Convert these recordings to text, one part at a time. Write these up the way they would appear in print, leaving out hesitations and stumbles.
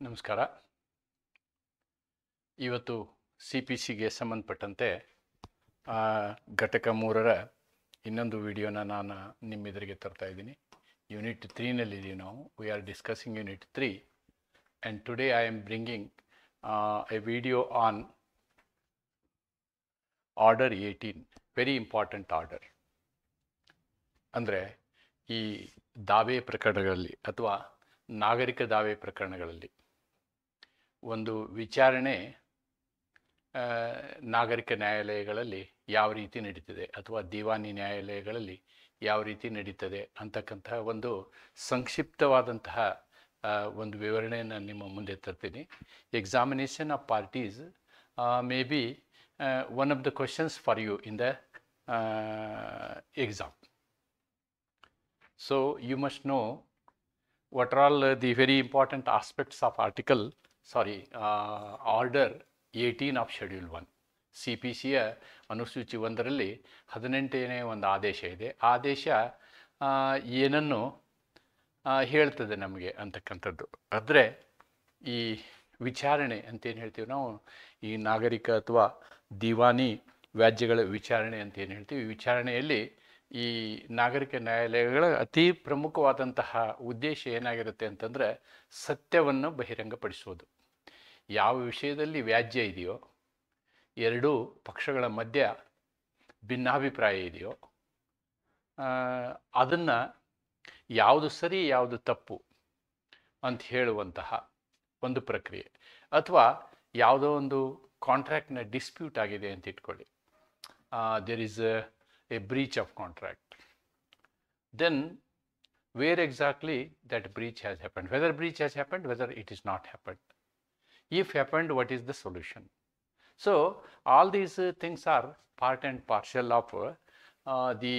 ನಮಸ್ಕಾರ. ಇವತ್ತು CPCಗೆ ಸಂಬಂಧಪಟ್ಟಂತೆ ಘಟಕ 3ರ ಇನ್ನೊಂದು ವಿಡಿಯೋನ ನಾನು ನಿಮ್ಮೆದುರಿಗೆ ತರ್ತಾ ಇದ್ದೀನಿ. ಯೂನಿಟ್ 3ನಲ್ಲಿದ್ದೀವಿ ನಾವು. We are discussing unit 3 and today I am bringing A video on order 18, very important order. ಅಂದರೆ ಈ ದಾವೆ ಪ್ರಕರಣಗಳಲ್ಲಿ ಅಥವಾ ನಾಗರಿಕ ದಾವೆ ಪ್ರಕರಣಗಳಲ್ಲಿ ಒಂದು ವಿಚಾರಣೆ ನಾಗರಿಕ ನ್ಯಾಯಾಲಯಗಳಲ್ಲಿ ಯಾವ ರೀತಿ ನಡೀತದೆ ಅಥವಾ ದಿವಾನಿ ನ್ಯಾಯಾಲಯಗಳಲ್ಲಿ ಯಾವ ರೀತಿ ನಡೀತದೆ ಅಂತಕ್ಕಂತಹ ಒಂದು ಸಂಕ್ಷಿಪ್ತವಾದಂತಹ ಒಂದು ವಿವರಣೆಯನ್ನು ನಿಮ್ಮ ಮುಂದೆ ತರ್ತೀನಿ. Examination of parties may be one of the questions for you in the exam. So you must know what are all the very important aspects of order 18 of schedule 1. CPCಯ ಅನುಸೂಚಿ 1ರಲ್ಲಿ 18ನೇ ಒಂದು ಆದೇಶ ಇದೆ. ಆದೇಶ ಏನನ್ನು ಹೇಳ್ತದೆ ನಮಗೆ ಅಂತಕ್ಕಂಥದ್ದು. ಆದರೆ ಈ ವಿಚಾರಣೆ ಅಂತೇನು ಹೇಳ್ತೀವಿ ನಾವು, ಈ ನಾಗರಿಕ ಅಥವಾ ದಿವಾನಿ ವ್ಯಾಜ್ಯಗಳ ವಿಚಾರಣೆ ಅಂತ ಏನು ಹೇಳ್ತೀವಿ, ವಿಚಾರಣೆಯಲ್ಲಿ ಈ ನಾಗರಿಕ ನ್ಯಾಯಾಲಯಗಳ ಅತಿ ಪ್ರಮುಖವಾದಂತಹ ಉದ್ದೇಶ ಏನಾಗಿರುತ್ತೆ ಅಂತಂದರೆ ಸತ್ಯವನ್ನು ಬಹಿರಂಗಪಡಿಸುವುದು. ಯಾವ ವಿಷಯದಲ್ಲಿ ವ್ಯಾಜ್ಯ ಇದೆಯೋ, ಎರಡೂ ಪಕ್ಷಗಳ ಮಧ್ಯ ಭಿನ್ನಾಭಿಪ್ರಾಯ ಇದೆಯೋ, ಅದನ್ನು ಯಾವುದು ಸರಿ ಯಾವುದು ತಪ್ಪು ಅಂತ ಹೇಳುವಂತಹ ಒಂದು ಪ್ರಕ್ರಿಯೆ. ಅಥವಾ ಯಾವುದೋ ಒಂದು ಕಾಂಟ್ರ್ಯಾಕ್ಟ್ನ ಡಿಸ್ಪ್ಯೂಟ್ ಆಗಿದೆ ಅಂತ ಇಟ್ಕೊಳ್ಳಿ, there is a breach of contract. Then where exactly that breach has happened, whether breach has happened, whether it is not happened, if happened, what is the solution. So all these things are part and parcel of the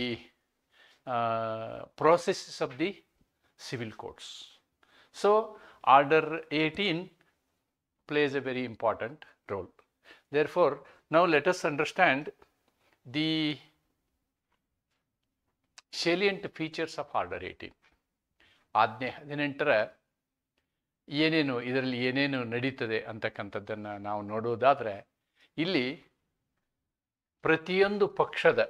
processes of the civil courts. So order 18 plays a very important role. Therefore now let us understand the salient features of order 18. ಆಜ್ಞೆ 18ರ ಇದರಲ್ಲಿ ಏನೇನು ನಡೀತದೆ ಅಂತಕ್ಕಂಥದ್ದನ್ನು ನಾವು ನೋಡುವುದಾದರೆ, ಇಲ್ಲಿ ಪ್ರತಿಯೊಂದು ಪಕ್ಷದ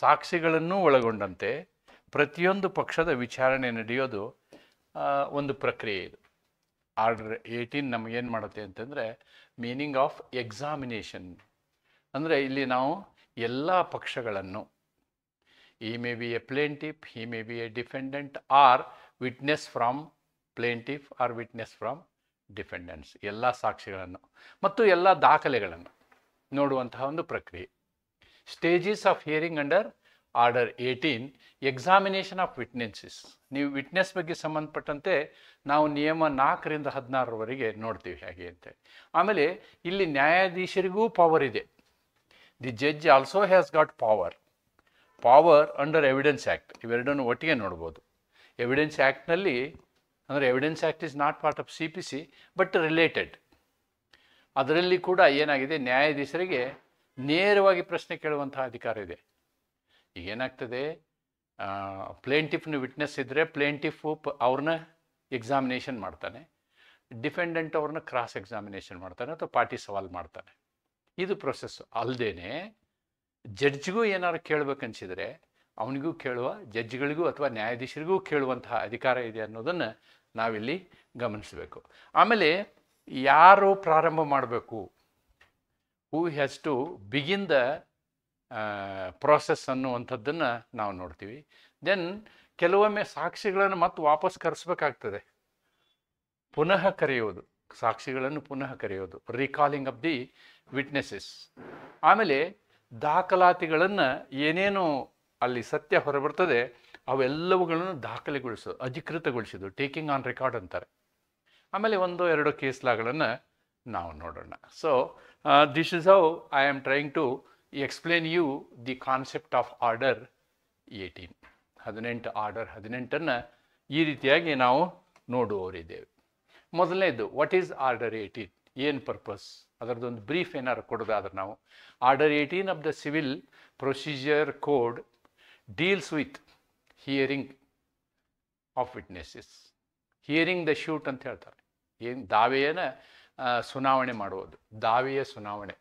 ಸಾಕ್ಷಿಗಳನ್ನು ಒಳಗೊಂಡಂತೆ ಪ್ರತಿಯೊಂದು ಪಕ್ಷದ ವಿಚಾರಣೆ ನಡೆಯೋದು ಒಂದು ಪ್ರಕ್ರಿಯೆ ಇದು. ಆರ್ಡರ್ 18 ನಮಗೇನು ಮಾಡುತ್ತೆ ಅಂತಂದರೆ ಮೀನಿಂಗ್ ಆಫ್ ಎಕ್ಸಾಮಿನೇಷನ್. ಅಂದರೆ ಇಲ್ಲಿ ನಾವು ಎಲ್ಲ ಪಕ್ಷಗಳನ್ನು, he may be a plaintiff, he may be a defendant or witness from plaintiff or witness from defendants, ಎಲ್ಲ ಸಾಕ್ಷಿಗಳನ್ನು ಮತ್ತು ಎಲ್ಲ ದಾಖಲೆಗಳನ್ನು ನೋಡುವಂತಹ ಒಂದು ಪ್ರಕ್ರಿಯೆ. Stages of hearing under order 18, examination of witnesses. ನೀವು ವಿಟ್ನೆಸ್ ಬಗ್ಗೆ ಸಂಬಂಧಪಟ್ಟಂತೆ ನಾವು ನಿಯಮ 4ರಿಂದ 16ರವರೆಗೆ ನೋಡ್ತೀವಿ ಹೇಗೆ ಅಂತೇಳಿ. ಆಮೇಲೆ ಇಲ್ಲಿ ನ್ಯಾಯಾಧೀಶರಿಗೂ ಪವರ್ ಇದೆ. The judge also has got power under evidence act. ಇವೆರಡನ್ನು ಒಟ್ಟಿಗೆ ನೋಡ್ಬೋದು. ಎವಿಡೆನ್ಸ್ ಆ್ಯಕ್ಟ್ನಲ್ಲಿ, ಅಂದರೆ evidence act is not part of CPC but related. ಅದರಲ್ಲಿ ಕೂಡ ಏನಾಗಿದೆ, ನ್ಯಾಯಾಧೀಶರಿಗೆ ನೇರವಾಗಿ ಪ್ರಶ್ನೆ ಕೇಳುವಂತಹ ಅಧಿಕಾರ ಇದೆ. ಈಗ ಏನಾಗ್ತದೆ, ಪ್ಲೇಂಟಿಫ್ನ ವಿಟ್ನೆಸ್ ಇದ್ದರೆ ಪ್ಲೇಂಟಿಫು ಅವ್ರನ್ನ ಎಕ್ಸಾಮಿನೇಷನ್ ಮಾಡ್ತಾನೆ, ಡಿಫೆಂಡೆಂಟ್ ಅವ್ರನ್ನ ಕ್ರಾಸ್ ಎಕ್ಸಾಮಿನೇಷನ್ ಮಾಡ್ತಾನೆ ಅಥವಾ ಪಾರ್ಟಿ ಸವಾಲ್ ಮಾಡ್ತಾನೆ. ಇದು ಪ್ರೊಸೆಸ್. ಅಲ್ಲದೇನೆ ಜಡ್ಜ್ಗೂ ಏನಾದ್ರು ಕೇಳಬೇಕನ್ಸಿದ್ರೆ ಅವನಿಗೂ ಕೇಳುವ, ಜಡ್ಜ್ಗಳಿಗೂ ಅಥವಾ ನ್ಯಾಯಾಧೀಶರಿಗೂ ಕೇಳುವಂತಹ ಅಧಿಕಾರ ಇದೆ ಅನ್ನೋದನ್ನು ನಾವಿಲ್ಲಿ ಗಮನಿಸಬೇಕು. ಆಮೇಲೆ ಯಾರು ಪ್ರಾರಂಭ ಮಾಡಬೇಕು, who has to begin the process ಅನ್ನುವಂಥದ್ದನ್ನು ನಾವು ನೋಡ್ತೀವಿ. ದೆನ್ ಕೆಲವೊಮ್ಮೆ ಸಾಕ್ಷಿಗಳನ್ನು ಮತ್ತೆ ವಾಪಸ್ ಕರೆಸ್ಬೇಕಾಗ್ತದೆ, ಪುನಃ ಕರೆಯೋದು, ಸಾಕ್ಷಿಗಳನ್ನು ಪುನಃ ಕರೆಯೋದು, ರಿಕಾಲಿಂಗ್ ಆಫ್ ದಿ ವಿಟ್ನೆಸಸ್. ಆಮೇಲೆ ದಾಖಲಾತಿಗಳನ್ನು ಏನೇನು ಅಲ್ಲಿ ಸತ್ಯ ಹೊರಬರ್ತದೆ ಅವೆಲ್ಲವುಗಳನ್ನು ದಾಖಲೆಗೊಳಿಸೋದು, ಅಧಿಕೃತಗೊಳಿಸೋದು, ಟೇಕಿಂಗ್ ಆನ್ ರೆಕಾರ್ಡ್ ಅಂತಾರೆ. ಆಮೇಲೆ 1-2 ಕೇಸ್ ಲಾಗಳನ್ನು ನಾವು ನೋಡೋಣ. So this is how I am trying to explain you the concept of order 18. 18 order 18ಅನ್ನು ಈ ರೀತಿಯಾಗಿ ನಾವು ನೋಡುವವರಿದ್ದೇವೆ. ಮೊದಲನೇದು, ವಾಟ್ ಈಸ್ ಆರ್ಡರ್ 18, ಏನು ಪರ್ಪಸ್, ಅದರದ್ದೊಂದು ಬ್ರೀಫ್ ಏನಾದ್ರು ಕೊಡೋದಾದ್ರೆ ನಾವು, order 18 of the civil procedure code deals with hearing of witnesses. Hearing the shoot ಅಂತ ಹೇಳ್ತಾರೆ. ಏನು ದಾವೆಯನ್ನ ಸುನಾವಣೆ ಮಾಡುವುದು, ದಾವೆಯ ಸುನಾವಣೆ.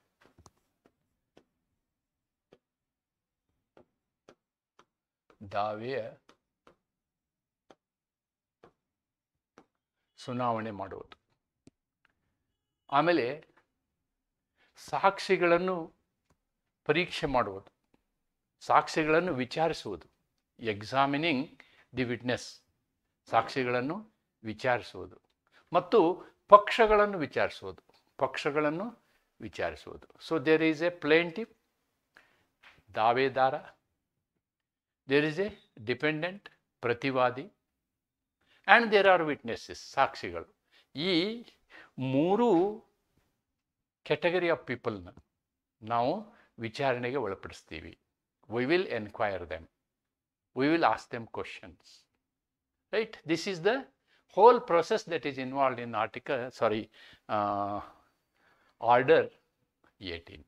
ದಾವೆಯ ಸುನಾವಣೆ ಮಾಡುವುದು. ಆಮೇಲೆ ಸಾಕ್ಷಿಗಳನ್ನು ಪರೀಕ್ಷೆ ಮಾಡುವುದು, ಸಾಕ್ಷಿಗಳನ್ನು ವಿಚಾರಿಸುವುದು. ಎಕ್ಸಾಮಿನಿಂಗ್ ದಿ ವಿಟ್ನೆಸ್, ಸಾಕ್ಷಿಗಳನ್ನು ವಿಚಾರಿಸುವುದು ಮತ್ತು ಪಕ್ಷಗಳನ್ನು ವಿಚಾರಿಸುವುದು, ಪಕ್ಷಗಳನ್ನು ವಿಚಾರಿಸುವುದು. So there is a plaintiff, ದಾವೇದಾರ, ದೇರ್ ಈಸ್ ಎ ಡಿಪೆಂಡೆಂಟ್, ಪ್ರತಿವಾದಿ, ಆ್ಯಂಡ್ ದೇರ್ ಆರ್ ವಿಟ್ನೆಸ್ಸಸ್, ಸಾಕ್ಷಿಗಳು. ಈ ಮೂರು ಕ್ಯಾಟಗರಿ ಆಫ್ ಪೀಪಲ್ನ ನಾವು ವಿಚಾರಣೆಗೆ ಒಳಪಡಿಸ್ತೀವಿ. We will enquire them, we will ask them questions, right? This is the whole process that is involved in order 18.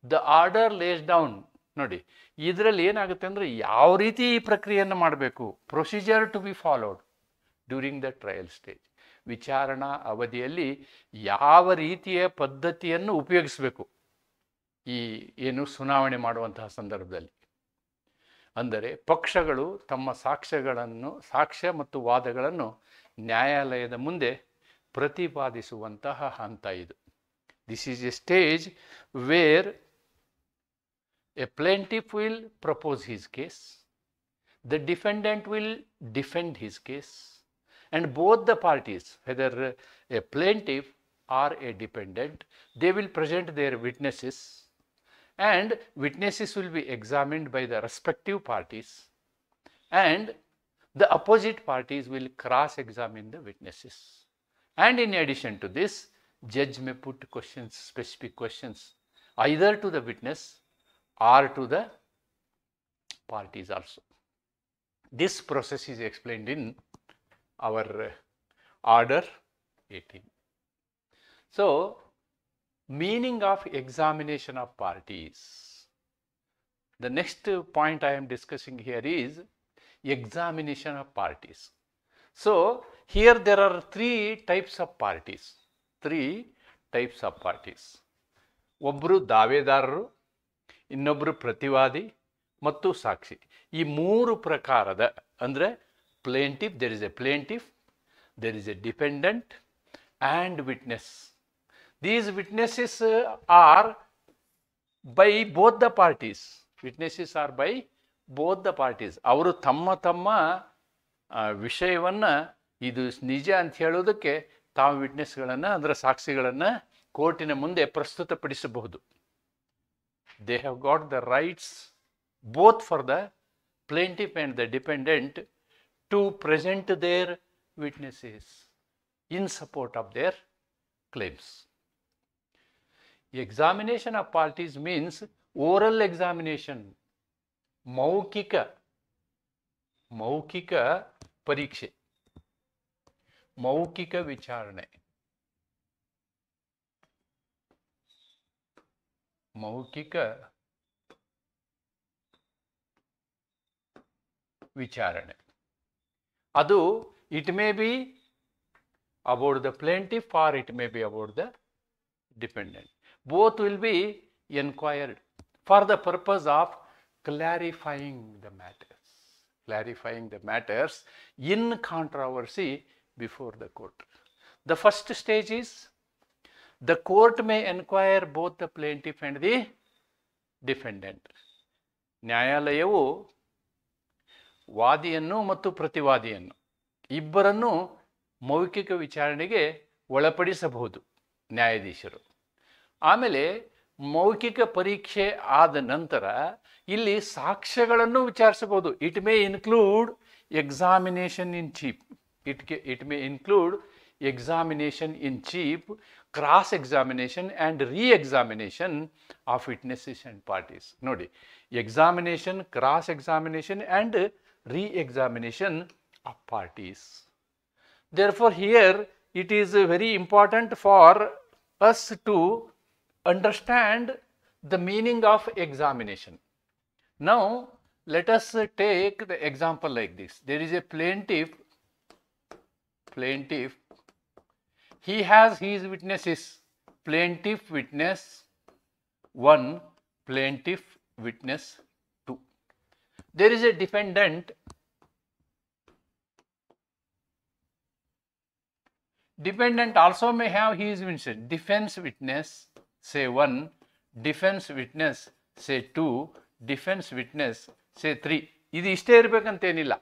The order lays down, ನೋಡಿ ಇದರಲ್ಲಿ ಏನಾಗುತ್ತೆ ಅಂದರೆ ಯಾವ ರೀತಿ ಈ ಪ್ರಕ್ರಿಯೆಯನ್ನು ಮಾಡಬೇಕು, procedure to be followed during the trial stage, ವಿಚಾರಣಾ ಅವಧಿಯಲ್ಲಿ ಯಾವ ರೀತಿಯ ಪದ್ಧತಿಯನ್ನು ಉಪಯೋಗಿಸಬೇಕು ಈ ಏನು ಸುನಾವಣೆ ಮಾಡುವಂತಹ ಸಂದರ್ಭದಲ್ಲಿ. ಅಂದರೆ ಪಕ್ಷಗಳು ತಮ್ಮ ಸಾಕ್ಷ್ಯ ಮತ್ತು ವಾದಗಳನ್ನು ನ್ಯಾಯಾಲಯದ ಮುಂದೆ ಪ್ರತಿಪಾದಿಸುವಂತಹ ಹಂತ ಇದು. This is A stage wear A plaintiff will propose his case, the defendant will defend his case, and both the parties, whether a plaintiff or a defendant, they will present their witnesses, and witnesses will be examined by the respective parties, and the opposite parties will cross-examine the witnesses. And in addition to this, judge may put questions, specific questions, either to the witness or to the parties also. This process is explained in our order 18. So, meaning of examination of parties. The next point I am discussing here is examination of parties. So, here there are three types of parties. ಒಬ್ಬರು ದಾವೇದಾರರು, ಇನ್ನೊಬ್ಬರು ಪ್ರತಿವಾದಿ ಮತ್ತು ಸಾಕ್ಷಿ. ಈ ಮೂರು ಪ್ರಕಾರದ ಅಂದರೆ plaintiff, there is a plaintiff, there is a defendant and witness. These witnesses are by both the parties. Witnesses are by both the parties. ಅವರು ತಮ್ಮ ವಿಷಯವನ್ನು ಇದು ನಿಜ ಅಂತ ಹೇಳೋದಕ್ಕೆ ತಾವು ವಿಟ್ನೆಸ್ಗಳನ್ನು ಅಂದರೆ ಸಾಕ್ಷಿಗಳನ್ನು ಕೋರ್ಟಿನ ಮುಂದೆ ಪ್ರಸ್ತುತಪಡಿಸಬಹುದು. They have got the rights both for the plaintiff and the defendant to present their witnesses in support of their claims. Examination of parties means oral examination, ಮೌಖಿಕ ಪರೀಕ್ಷೆ, ಮೌಖಿಕ ವಿಚಾರಣೆ, ಮೌಖಿಕ ವಿಚಾರಣೆ. ಅದು it may be about the plaintiff or it may be about the defendant. Both will be inquired for the purpose of clarifying the matters in controversy before the court. The first stage is the court may inquire both the plaintiff and the defendant. ನ್ಯಾಯಾಲಯವು ವಾದಿಯನ್ನು ಮತ್ತು ಪ್ರತಿವಾದಿಯನ್ನು ಇಬ್ಬರನ್ನು ಮೌಖಿಕ ವಿಚಾರಣೆಗೆ ಒಳಪಡಿಸಬಹುದು ನ್ಯಾಯಾಧೀಶರು. ಆಮೇಲೆ ಮೌಖಿಕ ಪರೀಕ್ಷೆ ಆದ ನಂತರ ಇಲ್ಲಿ ಸಾಕ್ಷ್ಯಗಳನ್ನು ವಿಚಾರಿಸಬಹುದು. It may include examination in chief, it may include examination in chief, cross examination and re-examination of witnesses and parties. Nodi, examination, cross examination and re-examination of parties. Therefore here it is very important for us to understand the meaning of examination. Now let us take the example like this. There is a plaintiff, He has his witnesses. Plaintiff witness 1, plaintiff witness 2. There is a defendant. Defendant also may have his witness. Defense witness say 1, defense witness say 2, defense witness say 3. ಇದು ಇಷ್ಟೇ ಇರಬೇಕಂತೇನಿಲ್ಲ.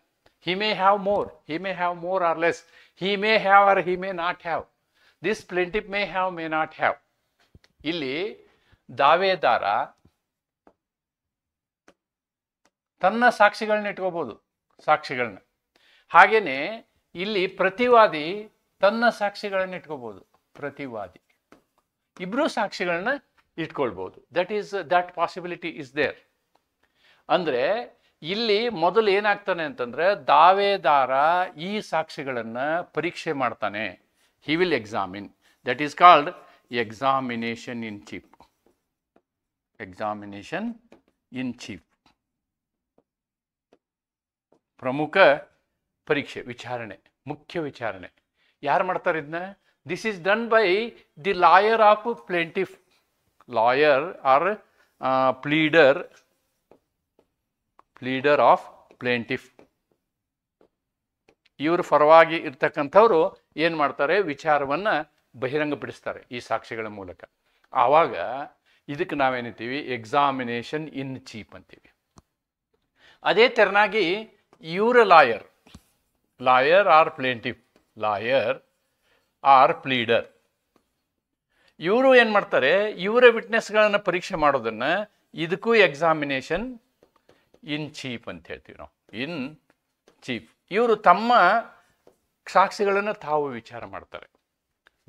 He may have more. He may have more or less. He may have or he may not have. This plaintiff may have, may not have. ಇಲ್ಲಿ ದಾವೇದಾರ ತನ್ನ ಸಾಕ್ಷಿಗಳನ್ನ ಇಟ್ಕೋಬಹುದು, ಸಾಕ್ಷಿಗಳನ್ನ. ಹಾಗೇನೆ ಇಲ್ಲಿ ಪ್ರತಿವಾದಿ ತನ್ನ ಸಾಕ್ಷಿಗಳನ್ನ ಇಟ್ಕೋಬಹುದು. ಪ್ರತಿವಾದಿ ಇಬ್ರು ಸಾಕ್ಷಿಗಳನ್ನ ಇಟ್ಕೊಳ್ಬಹುದು. That possibility is there. ಅಂದ್ರೆ ಇಲ್ಲಿ ಮೊದಲು ಏನಾಗ್ತಾನೆ ಅಂತಂದ್ರೆ ದಾವೇದಾರ ಈ ಸಾಕ್ಷಿಗಳನ್ನ ಪರೀಕ್ಷೆ ಮಾಡ್ತಾನೆ. He will examine. That is called examination in chief. Examination in chief, ಪ್ರಮುಖ ಪರೀಕ್ಷೆ, ವಿಚಾರಣೆ, ಮುಖ್ಯ ವಿಚಾರಣೆ. ಯಾರು ಮಾಡ್ತಾರೆ ಇದನ್ನ? This is done by the lawyer of plaintiff. Lawyer or pleader of plaintiff. ಇವರು ಪರವಾಗಿ ಇರ್ತಕ್ಕಂಥವ್ರು ಏನು ಮಾಡ್ತಾರೆ? ವಿಚಾರವನ್ನ ಬಹಿರಂಗಪಡಿಸ್ತಾರೆ ಈ ಸಾಕ್ಷಿಗಳ ಮೂಲಕ. ಆವಾಗ ಇದಕ್ಕೆ ನಾವೇನಿರ್ತೀವಿ? ಎಕ್ಸಾಮಿನೇಷನ್ ಇನ್ ಚೀಫ್ ಅಂತೀವಿ. ಅದೇ ತೆರನಾಗಿ ಇವರ lawyer or plaintiff, lawyer or pleader, ಇವರು ಏನು ಮಾಡ್ತಾರೆ? ಇವರ ವಿಟ್ನೆಸ್ಗಳನ್ನು ಪರೀಕ್ಷೆ ಮಾಡೋದನ್ನ ಇದಕ್ಕೂ ಎಕ್ಸಾಮಿನೇಷನ್ ಇನ್ ಚೀಫ್ ಅಂತ ಹೇಳ್ತೀವಿ ನಾವು. In chief. ಇವರು ತಮ್ಮ ಸಾಕ್ಷಿಗಳನ್ನು ತಾವು ವಿಚಾರ ಮಾಡ್ತಾರೆ.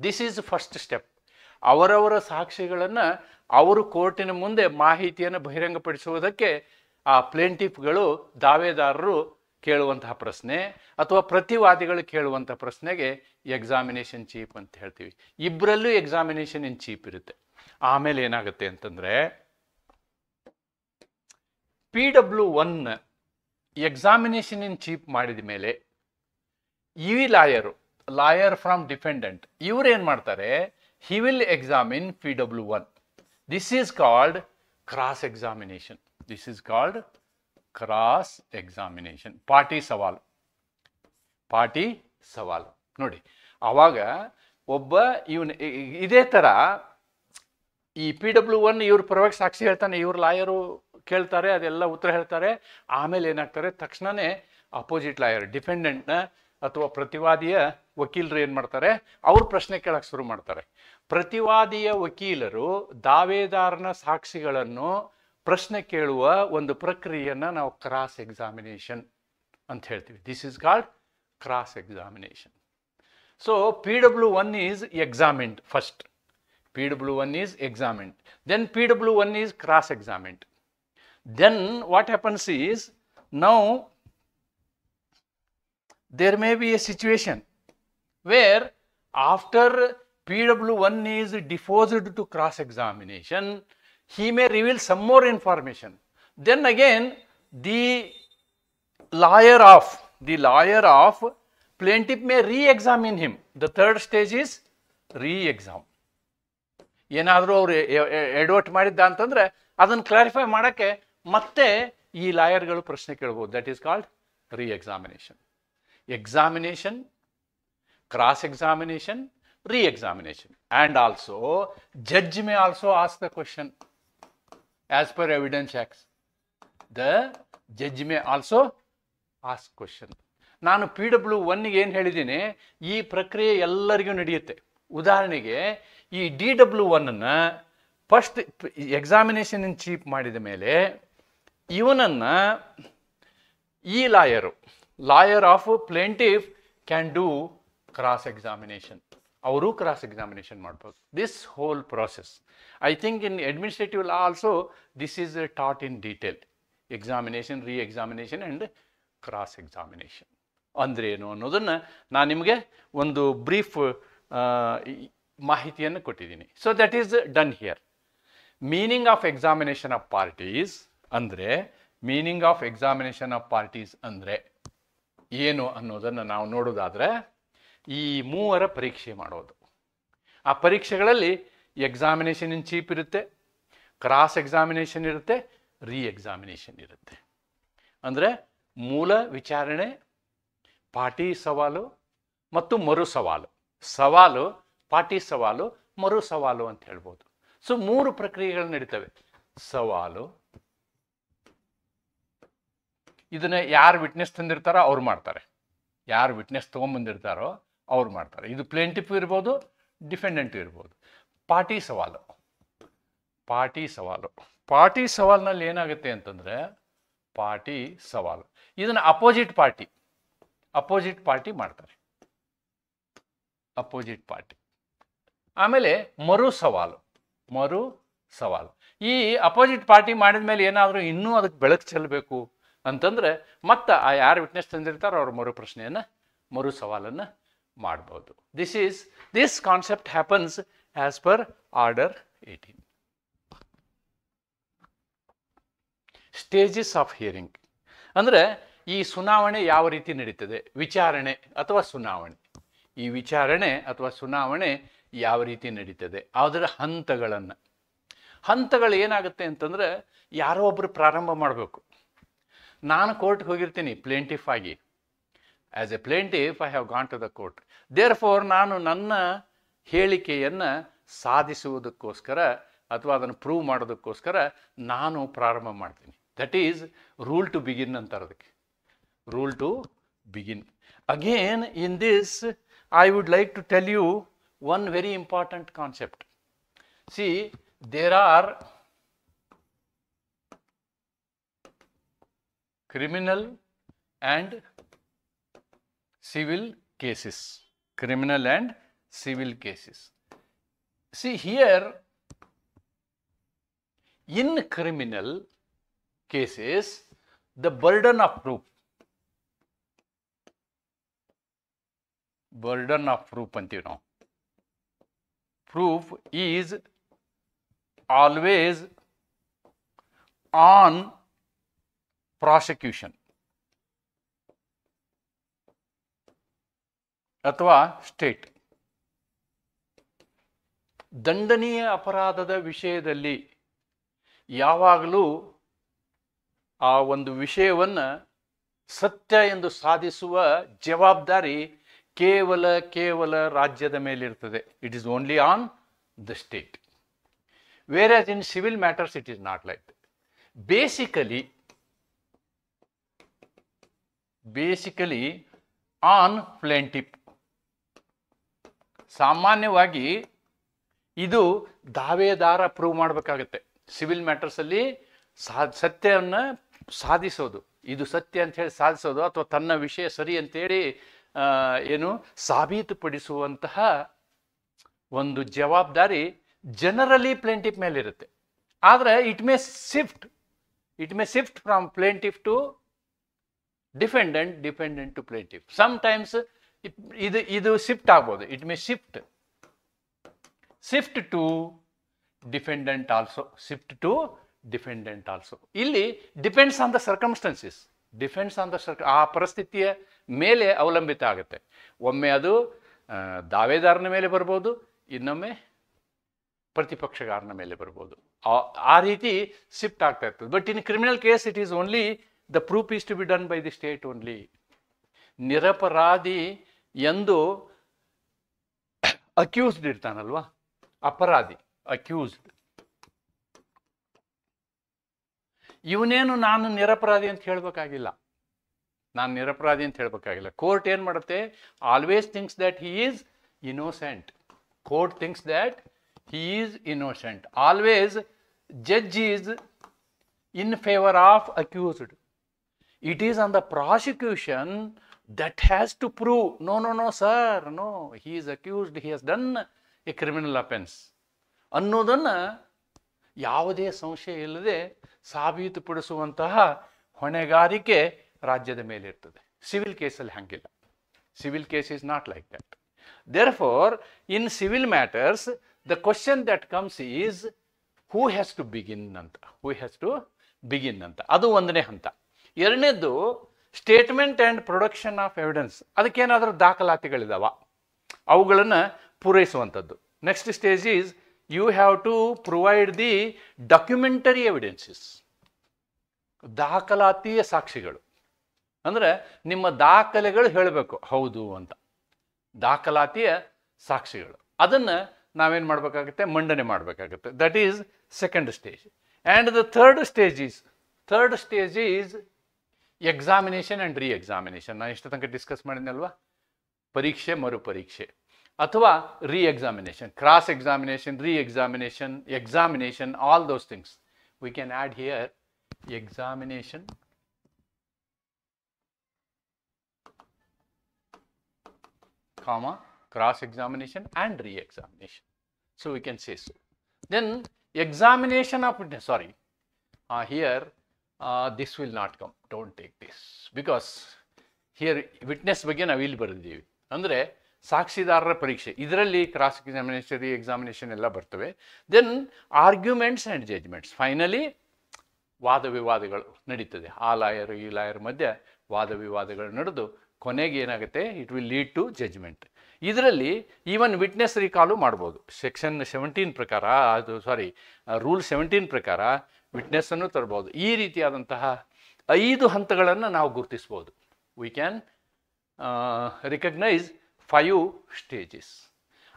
This is first step. ಅವರವರ ಸಾಕ್ಷಿಗಳನ್ನು ಅವರು ಕೋರ್ಟಿನ ಮುಂದೆ ಮಾಹಿತಿಯನ್ನು ಬಹಿರಂಗಪಡಿಸುವುದಕ್ಕೆ ಆ ಪ್ಲೇಂಟಿಫ್ಗಳು, ದಾವೇದಾರರು ಕೇಳುವಂತಹ ಪ್ರಶ್ನೆ ಅಥವಾ ಪ್ರತಿವಾದಿಗಳು ಕೇಳುವಂತಹ ಪ್ರಶ್ನೆಗೆ ಎಕ್ಸಾಮಿನೇಷನ್ ಚೀಫ್ ಅಂತ ಹೇಳ್ತೀವಿ. ಇಬ್ಬರಲ್ಲೂ ಎಕ್ಸಾಮಿನೇಷನ್ ಇನ್ ಚೀಫ್ ಇರುತ್ತೆ. ಆಮೇಲೆ ಏನಾಗುತ್ತೆ ಅಂತಂದ್ರೆ PW1 ಎಕ್ಸಾಮಿನೇಷನ್ ಇನ್ ಚೀಫ್ ಮಾಡಿದ ಮೇಲೆ ಈ ಲಾಯರ್ ಫ್ರಮ್ ಡಿಫೆಂಡೆಂಟ್ ಇವರು ಏನು ಮಾಡ್ತಾರೆ? ಹಿ will examine PW1. This is called cross examination. This is called cross examination. Party ಸವಾಲು ನೋಡಿ. ಆವಾಗ ಒಬ್ಬ ಇವನು ಇದೇ ಥರ ಈ PW1 ಇವ್ರ ಪರವಾಗಿ ಸಾಕ್ಷಿ ಹೇಳ್ತಾನೆ, ಇವ್ರ ಲಾಯರು ಕೇಳ್ತಾರೆ, ಅದೆಲ್ಲ ಉತ್ತರ ಹೇಳ್ತಾರೆ. ಆಮೇಲೆ ಏನಾಗ್ತಾರೆ? ತಕ್ಷಣವೇ ಅಪೋಸಿಟ್ ಲಾಯರ್, ಡಿಫೆಂಡೆಂಟ್ನ ಅಥವಾ ಪ್ರತಿವಾದಿಯ ವಕೀಲರು ಏನು ಮಾಡ್ತಾರೆ? ಅವ್ರ ಪ್ರಶ್ನೆ ಕೇಳಕ್ಕೆ ಶುರು ಮಾಡ್ತಾರೆ. ಪ್ರತಿವಾದಿಯ ವಕೀಲರು ದಾವೇದಾರನ ಸಾಕ್ಷಿಗಳನ್ನು ಪ್ರಶ್ನೆ ಕೇಳುವ ಒಂದು ಪ್ರಕ್ರಿಯೆಯನ್ನು ನಾವು ಕ್ರಾಸ್ ಎಕ್ಸಾಮಿನೇಷನ್ ಅಂತ ಹೇಳ್ತೀವಿ. This is called cross examination. So PW1 is examined first. PW1 is examined. Then PW1 is cross-examined. Then what happens is, now there may be a situation where after PW1 is deposed to cross-examination, he may reveal some more information. Then again, the lawyer of plaintiff may re-examine him. The third stage is re-exam. ಏನಾದರೂ ಅವರು ಎಡವಟ್ ಮಾಡಿದ್ದ ಅಂತಂದ್ರೆ ಅದನ್ನು clarify ಮಾಡೋಕ್ಕೆ ಮತ್ತೆ ಈ ಲಾಯರ್ಗಳು ಪ್ರಶ್ನೆ ಕೇಳ್ಬೋದು. That is called re-examination. Examination, cross-examination, re-examination. And also, judge may also ask the question as per Evidence Acts. The judge may also ask question. ನಾನು PW1ಗೆ ಏನು ಹೇಳಿದ್ದೀನಿ? ಈ ಪ್ರಕ್ರಿಯೆ ಎಲ್ಲರಿಗೂ ನಡೆಯುತ್ತೆ. ಉದಾಹರಣೆಗೆ ಈ DW1 first examination in chief ಮಾಡಿದ ಮೇಲೆ ಇವನನ್ನು ಈ lawyer of plaintiff can do cross examination. ಅವರು ಕ್ರಾಸ್ ಎಕ್ಸಾಮಿನೇಷನ್ ಮಾಡ್ಬೋದು. This whole process I think in administrative law also this is taught in detail. Examination, re-examination and cross examination ಅಂದ್ರೆ ಏನು ಅನ್ನೋದನ್ನು ನಾನು ನಿಮಗೆ ಒಂದು ಬ್ರೀಫ್ ಮಾಹಿತಿಯನ್ನು ಕೊಟ್ಟಿದ್ದೀನಿ. So that is done here. Meaning of examination of parties ಅಂದರೆ ಏನು ಅನ್ನೋದನ್ನು ನಾವು ನೋಡೋದಾದರೆ, ಈ ಮೂವರ ಪರೀಕ್ಷೆ ಮಾಡೋದು. ಆ ಪರೀಕ್ಷೆಗಳಲ್ಲಿ ಎಕ್ಸಾಮಿನೇಷನ್ ಇನ್ ಚೀಫ್ ಇರುತ್ತೆ, ಕ್ರಾಸ್ ಎಕ್ಸಾಮಿನೇಷನ್ ಇರುತ್ತೆ, ರೀ ಎಕ್ಸಾಮಿನೇಷನ್ ಇರುತ್ತೆ. ಅಂದರೆ ಮೂಲ ವಿಚಾರಣೆ, ಪಾಟಿ ಸವಾಲು ಮತ್ತು ಮರು ಸವಾಲು. ಸವಾಲು, ಪಾಟಿ ಸವಾಲು, ಮರು ಸವಾಲು ಅಂತ ಹೇಳ್ಬೋದು. ಸೊ 3 ಪ್ರಕ್ರಿಯೆಗಳು ನಡೀತವೆ. ಸವಾಲು, ಇದನ್ನ ಯಾರು ವಿಟ್ನೆಸ್ ತಂದಿರ್ತಾರೋ ಅವ್ರು ಮಾಡ್ತಾರೆ, ಯಾರು ವಿಟ್ನೆಸ್ ತೊಗೊಂಬಂದಿರ್ತಾರೋ ಅವ್ರು ಮಾಡ್ತಾರೆ. ಇದು ಪ್ಲೇಂಟಿಫ್ ಇರ್ಬೋದು, ಡಿಫೆಂಡೆಂಟ್ ಇರ್ಬೋದು. ಪಾಟಿ ಸವಾಲು, ಪಾಟಿ ಸವಾಲು, ಪಾಟಿ ಸವಾಲಿನಲ್ಲಿ ಏನಾಗುತ್ತೆ ಅಂತಂದರೆ, ಪಾಟಿ ಸವಾಲು ಇದನ್ನು ಅಪೋಸಿಟ್ ಪಾರ್ಟಿ ಮಾಡ್ತಾರೆ, ಅಪೋಸಿಟ್ ಪಾರ್ಟಿ. ಆಮೇಲೆ ಮರು ಸವಾಲು, ಈ ಅಪೋಸಿಟ್ ಪಾರ್ಟಿ ಮಾಡಿದ ಮೇಲೆ ಏನಾದರೂ ಇನ್ನೂ ಅದಕ್ಕೆ ಬೆಳಕು ಚೆಲ್ಲಬೇಕು ಅಂತಂದರೆ ಮತ್ತೆ ಆ ಯಾರು ವಿಟ್ನೆಸ್ ತಂದಿರ್ತಾರೋ ಅವ್ರ ಮರು ಸವಾಲನ್ನು ಮಾಡ್ಬೋದು. This concept happens as per order 18. Stages of hearing ಅಂದರೆ ಈ ಸುನಾವಣೆ ಯಾವ ರೀತಿ ನಡೀತದೆ, ವಿಚಾರಣೆ ಅಥವಾ ಸುನಾವಣೆ, ಈ ವಿಚಾರಣೆ ಅಥವಾ ಸುನಾವಣೆ ಯಾವ ರೀತಿ ನಡೀತದೆ, ಅದರ ಹಂತಗಳು ಏನಾಗುತ್ತೆ ಅಂತಂದರೆ, ಯಾರೋ ಒಬ್ಬರು ಪ್ರಾರಂಭ ಮಾಡಬೇಕು. ನಾನು ಕೋರ್ಟ್ಗೆ ಹೋಗಿರ್ತೀನಿ ಪ್ಲೇಂಟಿಫ್ ಆಗಿ. As a plaintiff I have gone to the court. Therefore ನಾನು ನನ್ನ ಹೇಳಿಕೆಯನ್ನು ಸಾಧಿಸುವುದಕ್ಕೋಸ್ಕರ ಅಥವಾ ಅದನ್ನು ಪ್ರೂವ್ ಮಾಡೋದಕ್ಕೋಸ್ಕರ ನಾನು ಪ್ರಾರಂಭ ಮಾಡ್ತೀನಿ. That is rule to begin ಅಂತಾರೆ ಅದಕ್ಕೆ, rule to begin. Again in this I would like to tell you one very important concept. See, there are criminal and civil cases. Criminal and civil cases. See here, in criminal cases, the burden of proof ಅಂತೀವಿ ನಾವು. Proof is always on prosecution ಅಥವಾ state. ದಂಡನೀಯ ಅಪರಾಧದ ವಿಷಯದಲ್ಲಿ ಯಾವಾಗಲೂ ಆ ಒಂದು ವಿಷಯವನ್ನು ಸತ್ಯ ಎಂದು ಸಾಧಿಸುವ ಜವಾಬ್ದಾರಿ ಕೇವಲ ರಾಜ್ಯದ ಮೇಲಿರ್ತದೆ. It is only on the state. Where in civil matters it is not like that. Basically on plaintiff. ಸಾಮಾನ್ಯವಾಗಿ ಇದು ದಾವೇದಾರ ಪ್ರೂವ್ ಮಾಡಬೇಕಾಗತ್ತೆ. ಸಿವಿಲ್ ಮ್ಯಾಟರ್ಸಲ್ಲಿ ಸತ್ಯವನ್ನು ಸಾಧಿಸೋದು, ಇದು ಸತ್ಯ ಅಂತ ಹೇಳಿ ಸಾಧಿಸೋದು ಅಥವಾ ತನ್ನ ವಿಷಯ ಸರಿ ಅಂತೇಳಿ ಸಾಬೀತುಪಡಿಸುವಂತಹ ಒಂದು ಜವಾಬ್ದಾರಿ ಜನರಲಿ ಪ್ಲೇಂಟಿಫ್ ಮೇಲಿರುತ್ತೆ. ಆದರೆ it may shift from plaintiff to defendant to plaintiff. Sometimes ಇದು ಶಿಫ್ಟ್ ಆಗ್ಬೋದು. It may shift to defendant also. ಇಲ್ಲಿ ಡಿಪೆಂಡ್ಸ್ ಆನ್ ದ ಸರ್ಕಮ್ಸ್ಟೆನ್ಸಸ್. ಆ ಪರಿಸ್ಥಿತಿಯ ಮೇಲೆ ಅವಲಂಬಿತ ಆಗುತ್ತೆ. ಒಮ್ಮೆ ಅದು ದಾವೇದಾರನ ಮೇಲೆ ಬರ್ಬೋದು, ಇನ್ನೊಮ್ಮೆ ಪ್ರತಿಪಕ್ಷಗಾರನ ಮೇಲೆ ಬರ್ಬೋದು. ಆ ರೀತಿ ಶಿಫ್ಟ್ ಆಗ್ತಾ ಇರ್ತದೆ. But in criminal case it is only the proof is to be done by the state only. ನಿರಪರಾಧಿ ಎಂದು ಅಕ್ಯೂಸ್ಡ್ ಇರ್ತಾನಲ್ವಾ, ಅಪರಾಧಿ ಅಕ್ಯೂಸ್ಡ್, ಇವನೇನು ನಾನು ನಿರಪರಾಧಿ ಅಂತ ಹೇಳಬೇಕಾಗಿಲ್ಲ. ಕೋರ್ಟ್ ಏನು ಮಾಡುತ್ತೆ, always thinks that he is innocent. Court thinks that he is innocent. Always judge is in favour of accused. It is on the prosecution that has to prove, no sir, no, he is accused, he has done a criminal offense ಅನ್ನೋದನ್ನು ಯಾವುದೇ ಸಂಶಯ ಇಲ್ಲದೆ ಸಾಬೀತುಪಡಿಸುವಂತಹ ಹೊಣೆಗಾರಿಕೆ ರಾಜ್ಯದ ಮೇಲೆ ಇರ್ತದೆ. Civil ಕೇಸಲ್ಲಿ ಹಂಗಿಲ್ಲ. Civil case is not like that. Therefore in civil matters the question that comes is who has to begin ಅಂತ. ಅದು ಒಂದನೇ ಹಂತ. ಎರಡನೇದ್ದು statement and production of evidence. ಅದಕ್ಕೇನಾದರೂ ದಾಖಲಾತಿಗಳಿದಾವ, ಅವುಗಳನ್ನು ಪೂರೈಸುವಂಥದ್ದು. Next stage is you have to provide the documentary evidences. ದಾಖಲಾತಿಯ ಸಾಕ್ಷಿಗಳು ಅಂದರೆ ನಿಮ್ಮ ದಾಖಲೆಗಳು ಹೇಳಬೇಕು ಹೌದು ಅಂತ. ದಾಖಲಾತಿಯ ಸಾಕ್ಷಿಗಳು ಅದನ್ನು ನಾವೇನು ಮಾಡಬೇಕಾಗುತ್ತೆ, ಮಂಡನೆ ಮಾಡಬೇಕಾಗುತ್ತೆ. That is second stage. And the third stage is examination and ರೀ ಎಕ್ಸಾಮಿನೇಷನ್. ನಾನು ಇಷ್ಟು ತನಕ ಡಿಸ್ಕಸ್ ಮಾಡಿದ್ನಲ್ವಾ, ಪರೀಕ್ಷೆ ಮರುಪರೀಕ್ಷೆ ಅಥವಾ ರೀ examination, cross examination, re examination, all those things. We can add here examination comma cross examination and re-examination. So we can say so. Then examination of witness, sorry, here this will not come, don't take this, because here witness ಬಗ್ಗೆ ನಾವು ಇಲ್ಲಿ ಬರೆದಿದ್ದೀವಿ. ಅಂದರೆ ಸಾಕ್ಷಿದಾರರ ಪರೀಕ್ಷೆ, ಇದರಲ್ಲಿ cross examination, re examination ಎಲ್ಲ ಬರ್ತವೆ. Then arguments and judgments. Finally ವಾದ ವಿವಾದಗಳು ನಡೀತದೆ. ಆ ಲಾಯರ್ ಈ ಲಾಯರ್ ಮಧ್ಯೆ ವಾದ ವಿವಾದಗಳು ನಡೆದು ಕೊನೆಗೆ ಏನಾಗುತ್ತೆ, it will lead to judgment. ಇದರಲ್ಲಿ ಈವನ್ ವಿಟ್ನೆಸ್ ರಿಕಾಲು ಮಾಡ್ಬೋದು. ಸೆಕ್ಷನ್ 17 ಪ್ರಕಾರ, ರೂಲ್ 17 ಪ್ರಕಾರ ವಿಟ್ನೆಸ್ಸನ್ನು ತರ್ಬೋದು. ಈ ರೀತಿಯಾದಂತಹ 5 ಹಂತಗಳನ್ನು ನಾವು ಗುರುತಿಸ್ಬೋದು. We can recognise 5 stages.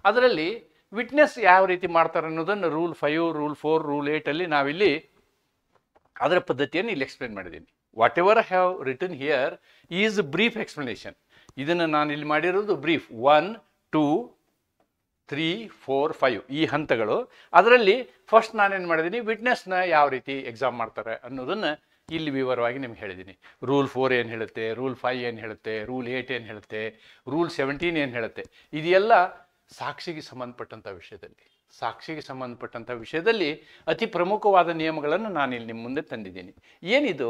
ಅದರಲ್ಲಿ ವಿಟ್ನೆಸ್ ಯಾವ ರೀತಿ ಮಾಡ್ತಾರೆ ಅನ್ನೋದನ್ನು ರೂಲ್ 5, ರೂಲ್ 4, ರೂಲ್ 8 ನಾವಿಲ್ಲಿ ಅದರ ಪದ್ಧತಿಯನ್ನು ಇಲ್ಲಿ ಎಕ್ಸ್ಪ್ಲೇನ್ ಮಾಡಿದ್ದೀನಿ. What ever I have written here is brief explanation. ಇದನ್ನು ನಾನು ಇಲ್ಲಿ ಮಾಡಿರೋದು ಬ್ರೀಫ್. 1, 2, 3, 4, 5 ಈ ಹಂತಗಳು. ಅದರಲ್ಲಿ ಫಸ್ಟ್ ನಾನೇನು ಮಾಡಿದ್ದೀನಿ, ವಿಟ್ನೆಸ್ನ ಯಾವ ರೀತಿ ಎಕ್ಸಾಮ್ ಮಾಡ್ತಾರೆ ಅನ್ನೋದನ್ನು ಇಲ್ಲಿ ವಿವರವಾಗಿ ನಿಮ್ಗೆ ಹೇಳಿದ್ದೀನಿ. ರೂಲ್ 4 ಏನು ಹೇಳುತ್ತೆ, ರೂಲ್ 5 ಏನು ಹೇಳುತ್ತೆ, ರೂಲ್ 8 ಏನು ಹೇಳುತ್ತೆ, ರೂಲ್ 17 ಏನು ಹೇಳುತ್ತೆ. ಇದೆಲ್ಲ ಸಾಕ್ಷಿಗೆ ಸಂಬಂಧಪಟ್ಟಂಥ ವಿಷಯದಲ್ಲಿ ಅತಿ ಪ್ರಮುಖವಾದ ನಿಯಮಗಳನ್ನು ನಾನು ಇಲ್ಲಿ ನಿಮ್ಮ ಮುಂದೆ ತಂದಿದ್ದೀನಿ. ಏನಿದು,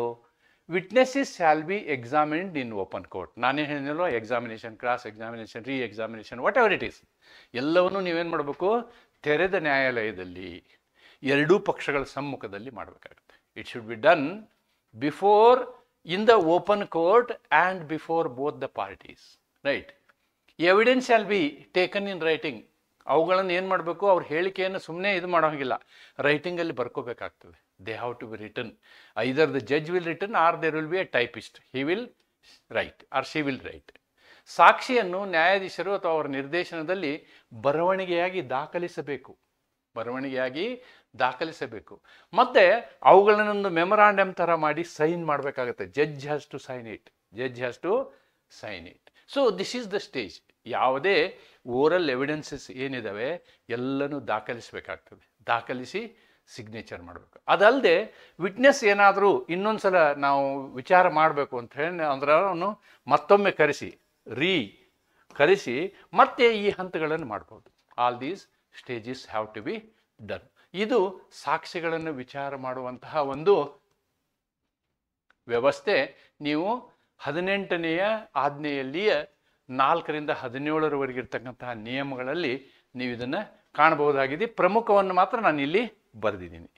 witnesses shall be examined in open court. ನಾನೇನು ಹೇಳಿದ್ನಲ್ವ, examination, cross examination, re examination, whatever it is, ಎಲ್ಲವನ್ನೂ ನೀವೇನು ಮಾಡಬೇಕು, ತೆರೆದ ನ್ಯಾಯಾಲಯದಲ್ಲಿ 2 ಪಕ್ಷಗಳ ಸಮ್ಮುಖದಲ್ಲಿ ಮಾಡಬೇಕಾಗುತ್ತೆ. It should be done before in the open court and before both the parties, right. Evidence shall be taken in writing. ಅವುಗಳನ್ನು ಏನು ಮಾಡಬೇಕು, ಅವ್ರ ಹೇಳಿಕೆಯನ್ನು ಸುಮ್ಮನೆ ಇದು ಮಾಡೋ ಹಾಗಿಲ್ಲ, ರೈಟಿಂಗಲ್ಲಿ ಬರ್ಕೋಬೇಕಾಗ್ತದೆ. They have to be written. Either the judge will written or there will be a typist. He will write or she will write. ಸಾಕ್ಷಿಯನ್ನು ನ್ಯಾಯಾಧೀಶರು ಅಥವಾ ಅವರ ನಿರ್ದೇಶನದಲ್ಲಿ ಬರವಣಿಗೆಯಾಗಿ ದಾಖಲಿಸಬೇಕು. ಮತ್ತು ಅವುಗಳನ್ನೊಂದು ಮೆಮೊರಾಂಡಮ್ ಥರ ಮಾಡಿ ಸೈನ್ ಮಾಡಬೇಕಾಗುತ್ತೆ. Judge has to sign it. So this is the stage. ಯಾವುದೇ ಓರಲ್ ಎವಿಡೆನ್ಸಸ್ ಏನಿದ್ದಾವೆ ಎಲ್ಲನೂ ದಾಖಲಿಸಬೇಕಾಗ್ತದೆ. ದಾಖಲಿಸಿ ಸಿಗ್ನೇಚರ್ ಮಾಡಬೇಕು. ಅದಲ್ಲದೆ ವಿಟ್ನೆಸ್ ಏನಾದರೂ ಇನ್ನೊಂದು ಸಲ ನಾವು ವಿಚಾರ ಮಾಡಬೇಕು ಅಂತ ಹೇಳಿ ಅಂದ್ರೆ ಅವನು ಮತ್ತೊಮ್ಮೆ ಕರೆಸಿ ಮತ್ತೆ ಈ ಹಂತಗಳನ್ನು ಮಾಡ್ಬೋದು. All these stages have to be done. ಇದು ಸಾಕ್ಷಿಗಳನ್ನು ವಿಚಾರ ಮಾಡುವಂತಹ ಒಂದು ವ್ಯವಸ್ಥೆ. ನೀವು 18ನೇ ಆಜ್ಞೆಯಲ್ಲಿಯ 4ರಿಂದ 17ರವರೆಗೆ ಇರ್ತಕ್ಕಂತಹ ನಿಯಮಗಳಲ್ಲಿ ನೀವು ಇದನ್ನು ಕಾಣಬಹುದಾಗಿದೆ. ಪ್ರಮುಖವನ್ನು ಮಾತ್ರ ನಾನು ಇಲ್ಲಿ ಬರೆದಿದ್ದೀನಿ.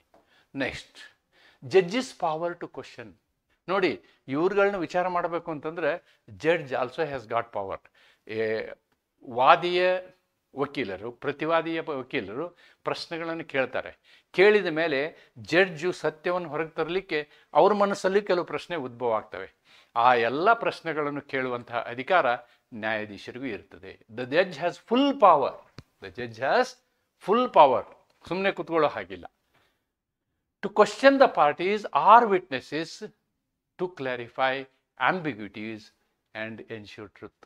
Next, judges power to question. ನೋಡಿ, ಇವ್ರುಗಳನ್ನ ವಿಚಾರ ಮಾಡಬೇಕು ಅಂತಂದರೆ judge also has got power. ಪ್ರತಿವಾದಿಯ ವಕೀಲರು ಪ್ರಶ್ನೆಗಳನ್ನು ಕೇಳ್ತಾರೆ. ಕೇಳಿದ ಮೇಲೆ ಜಡ್ಜು ಸತ್ಯವನ್ನು ಹೊರಗೆ ತರಲಿಕ್ಕೆ ಅವ್ರ ಮನಸ್ಸಲ್ಲಿ ಕೆಲವು ಪ್ರಶ್ನೆ ಉದ್ಭವ ಆಗ್ತವೆ. ಆ ಎಲ್ಲ ಪ್ರಶ್ನೆಗಳನ್ನು ಕೇಳುವಂತಹ ಅಧಿಕಾರ ನ್ಯಾಯಾಧೀಶರಿಗೂ ಇರ್ತದೆ. The judge has full power. ಸುಮ್ಮನೆ ಕೂತ್ಕೊಳ್ಳೋ ಹಾಗಿಲ್ಲ. To question the parties or witnesses, to clarify ambiguities and ensure truth.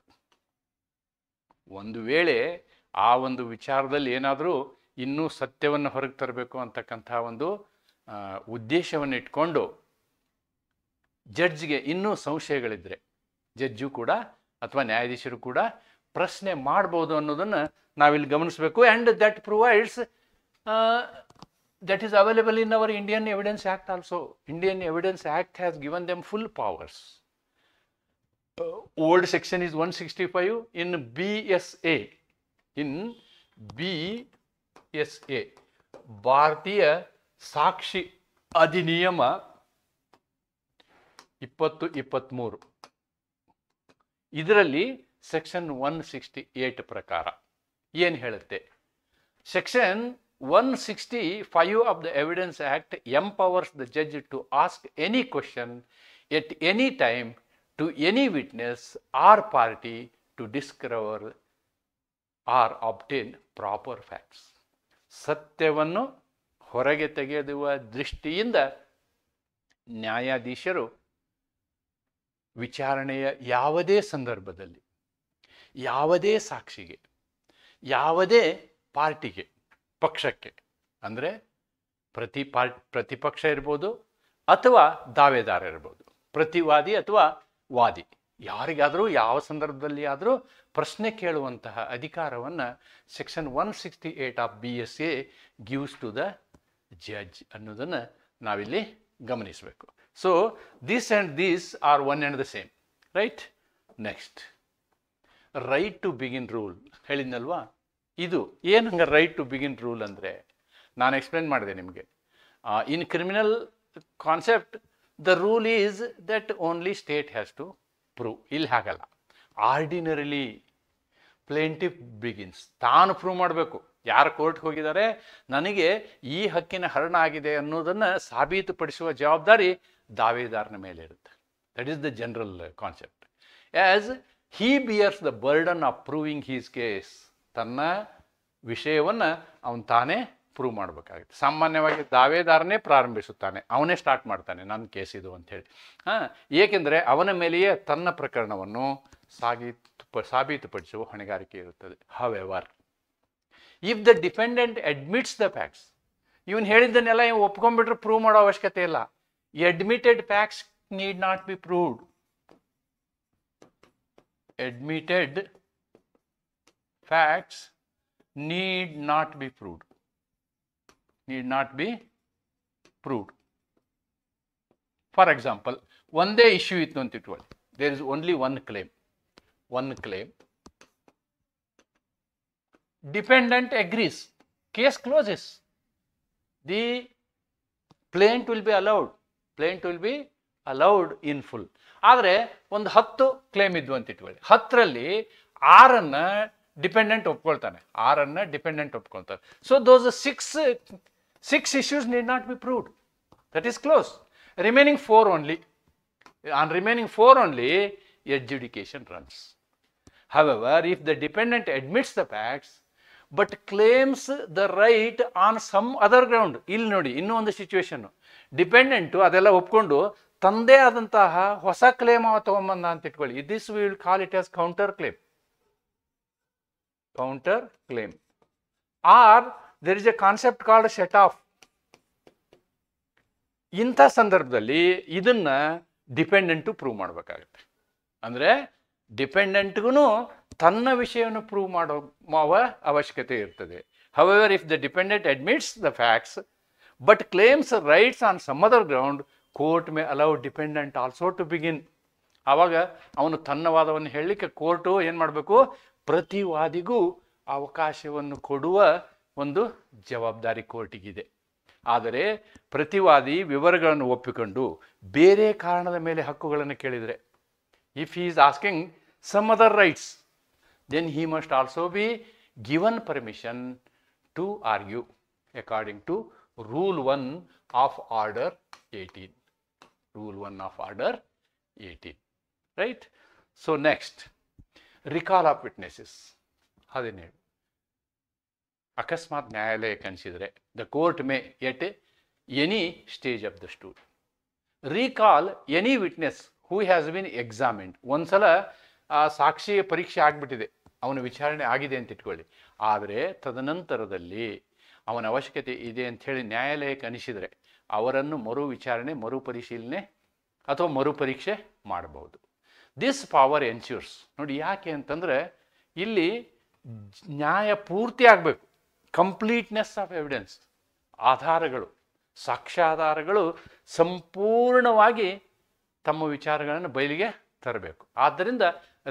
ಒಂದು ವೇಳೆ ಆ ಒಂದು ವಿಚಾರದಲ್ಲಿ ಏನಾದರೂ ಇನ್ನೂ ಸತ್ಯವನ್ನು ಹೊರಗೆ ತರಬೇಕು ಅಂತಕ್ಕಂಥ ಒಂದು ಉದ್ದೇಶವನ್ನು ಇಟ್ಕೊಂಡು ಜಡ್ಜ್ಗೆ ಇನ್ನೂ ಸಂಶಯಗಳಿದ್ದರೆ ಜಡ್ಜು ಕೂಡ ಅಥವಾ ನ್ಯಾಯಾಧೀಶರು ಕೂಡ ಪ್ರಶ್ನೆ ಮಾಡ್ಬೋದು ಅನ್ನೋದನ್ನು ನಾವಿಲ್ಲಿ ಗಮನಿಸಬೇಕು. And that provides that is available in our Indian Evidence Act also. Indian Evidence Act has given them full powers. Old section is 165 in BSA. In BSA, ಭಾರತೀಯ ಸಾಕ್ಷಿ ಅಧಿನಿಯಮ 2023 ಇದರಲ್ಲಿ ಸೆಕ್ಷನ್ 168 ಪ್ರಕಾರ ಏನು ಹೇಳುತ್ತೆ, Section 165 of the Evidence Act empowers the judge to ask any question at any time to any witness or party to discover or obtain proper facts. ಸತ್ಯವನ್ನು ಹೊರಗೆ ತೆಗೆಯುವ ದೃಷ್ಟಿಯಿಂದ ನ್ಯಾಯಾಧೀಶರು ವಿಚಾರಣೆಯ ಯಾವುದೇ ಸಂದರ್ಭದಲ್ಲಿ ಯಾವುದೇ ಸಾಕ್ಷಿಗೆ ಯಾವುದೇ ಪಾರ್ಟಿಗೆ ಪಕ್ಷಕ್ಕೆ ಅಂದರೆ ಪ್ರತಿಪಕ್ಷ ಇರ್ಬೋದು ಅಥವಾ ದಾವೇದಾರ ಇರ್ಬೋದು, ಪ್ರತಿವಾದಿ ಅಥವಾ ವಾದಿ, ಯಾರಿಗಾದರೂ ಯಾವ ಸಂದರ್ಭದಲ್ಲಿ ಆದರೂ ಪ್ರಶ್ನೆ ಕೇಳುವಂತಹ ಅಧಿಕಾರವನ್ನು section 168 of BSA gives to the judge ಅನ್ನೋದನ್ನು ನಾವಿಲ್ಲಿ ಗಮನಿಸಬೇಕು. So this and these are one and the same, right? Next, right to begin rule ಹೇಳಿದ್ನಲ್ವಾ, ಇದು ಏನು ಹಂಗೆ ರೈಟ್ ಟು ಬಿಗಿನ್ ರೂಲ್ ಅಂದರೆ ನಾನು ಎಕ್ಸ್ಪ್ಲೇನ್ ಮಾಡಿದೆ ನಿಮಗೆ. In criminal concept the rule is that only state has to prove. ಇಲ್ಲಿ ಹಾಗಲ್ಲ. ಆರ್ಡಿನರಿಲಿ ಪ್ಲೇಂಟಿಫ್ ಬಿಗಿನ್ಸ್, ತಾನು ಪ್ರೂವ್ ಮಾಡಬೇಕು. ಯಾರು ಕೋರ್ಟ್ಗೆ ಹೋಗಿದ್ದಾರೆ, ನನಗೆ ಈ ಹಕ್ಕಿನ ಹರಣ ಆಗಿದೆ ಅನ್ನೋದನ್ನು ಸಾಬೀತುಪಡಿಸುವ ಜವಾಬ್ದಾರಿ ದಾವೇದಾರನ ಮೇಲೆ ಇರುತ್ತೆ. That is the general concept. As he bears the burden of proving his case, ತನ್ನ ವಿಷಯವನ್ನು ಅವನು ತಾನೇ ಪ್ರೂವ್ ಮಾಡಬೇಕಾಗುತ್ತೆ. ಸಾಮಾನ್ಯವಾಗಿ ದಾವೇದಾರನೇ ಪ್ರಾರಂಭಿಸುತ್ತಾನೆ, ಅವನೇ ಸ್ಟಾರ್ಟ್ ಮಾಡ್ತಾನೆ ನನ್ನ ಕೇಸ್ ಇದು ಅಂಥೇಳಿ. ಏಕೆಂದರೆ ಅವನ ಮೇಲೆಯೇ ತನ್ನ ಪ್ರಕರಣವನ್ನು ಸಾಬೀತುಪಡಿಸುವ ಹೊಣೆಗಾರಿಕೆ ಇರುತ್ತದೆ. However if the dependent admits the facts, ಇವನು ಹೇಳಿದ್ದನ್ನೆಲ್ಲ ಇವು ಒಪ್ಕೊಂಡ್ಬಿಟ್ರೆ ಪ್ರೂವ್ ಮಾಡೋ ಅವಶ್ಯಕತೆ ಇಲ್ಲ. Admitted facts need not be proved. Admitted facts need not be proved. Need not be proved. For example, ಒಂದೇ ಇಶ್ಯೂ ಇತ್ತು ಅಂತ ಇಟ್ಕೊಳ್ಳಿ. There is only one claim. One claim. Defendant agrees. Case closes. The plaintiff will be allowed. Plaintiff will be allowed in full. ಆದರೆ ಒಂದು 10 claim ಇದ್ವು ಅಂತ ಇಟ್ಕೊಳ್ಳಿ. 10ರಲ್ಲಿ 6 ಡಿಪೆಂಡೆಂಟ್ ಒಪ್ಕೊಳ್ತಾನೆ, 6 ಡಿಪೆಂಡೆಂಟ್ ಒಪ್ಕೊಳ್ತಾರೆ. So those six issues need not be proved. That is close. Remaining 4 only. On remaining 4 only adjudication runs. However, if the dependent admits the facts but claims the right on some other ground, ಇಲ್ಲಿ ನೋಡಿ ಇನ್ನೂ ಒಂದು situation. Dependent ಅದೆಲ್ಲ ಒಪ್ಕೊಂಡು ತಂದೇ ಆದಂತಹ ಹೊಸ claim ಅವ ತಗೊಂಬಂದ ಅಂತ ಇಟ್ಕೊಳ್ಳಿ. This we will call it as counter claim. Counter claim. Or there is a concept called set off. ಇಂಥ ಸಂದರ್ಭದಲ್ಲಿ ಇದನ್ನ ಡಿಪೆಂಡೆಂಟು ಪ್ರೂವ್ ಮಾಡಬೇಕಾಗುತ್ತೆ. ಅಂದರೆ ಡಿಪೆಂಡೆಂಟ್ಗೂ ತನ್ನ ವಿಷಯವನ್ನು ಪ್ರೂವ್ ಮಾಡೋ ಅವಶ್ಯಕತೆ ಇರ್ತದೆ. However, if the dependent admits the facts but claims rights on some other ground, court may allow dependent also to begin. ಆವಾಗ ಅವನು ತನ್ನ ವಾದವನ್ನು ಹೇಳಲಿಕ್ಕೆ ಕೋರ್ಟು ಏನು ಮಾಡಬೇಕು, ಪ್ರತಿವಾದಿಗೂ ಅವಕಾಶವನ್ನು ಕೊಡುವ ಒಂದು ಜವಾಬ್ದಾರಿ ಕೋರ್ಟಿಗಿದೆ. ಆದರೆ ಪ್ರತಿವಾದಿ ವಿವರಗಳನ್ನು ಒಪ್ಪಿಕೊಂಡು ಬೇರೆ ಕಾರಣದ ಮೇಲೆ ಹಕ್ಕುಗಳನ್ನು ಕೇಳಿದರೆ, if he is asking some other rights, then he must also be given permission to argue according to rule 1 of order 18. Rule 1 of order 18. Right? So next, recall of witnesses 17. ಅಕಸ್ಮಾತ್ ನ್ಯಾಯಾಲಯ ಕನಿಸಿದರೆ the court may at any stage of the story recall any witness who has been examined. ಒಂದ್ಸಲ ಆ ಸಾಕ್ಷಿಯ ಪರೀಕ್ಷೆ ಆಗಿಬಿಟ್ಟಿದೆ, ಅವನ ವಿಚಾರಣೆ ಆಗಿದೆ ಅಂತ ಇಟ್ಕೊಳ್ಳಿ. ಆದರೆ ತದನಂತರದಲ್ಲಿ ಅವನ ಅವಶ್ಯಕತೆ ಇದೆ ಅಂಥೇಳಿ ನ್ಯಾಯಾಲಯಕ್ಕೆ ಅನಿಸಿದರೆ ಅವರನ್ನು ಮರು ವಿಚಾರಣೆ, ಮರುಪರಿಶೀಲನೆ ಅಥವಾ ಮರುಪರೀಕ್ಷೆ ಮಾಡಬಹುದು. This power ensures. ನೋಡಿ ಯಾಕೆ ಅಂತಂದರೆ ಇಲ್ಲಿ ನ್ಯಾಯ ಪೂರ್ತಿ ಆಗಬೇಕು. ಕಂಪ್ಲೀಟ್ನೆಸ್ ಆಫ್ ಎವಿಡೆನ್ಸ್, ಆಧಾರಗಳು, ಸಾಕ್ಷ್ಯಾಧಾರಗಳು ಸಂಪೂರ್ಣವಾಗಿ ತಮ್ಮ ವಿಚಾರಗಳನ್ನು ಬಯಲಿಗೆ ತರಬೇಕು. ಆದ್ದರಿಂದ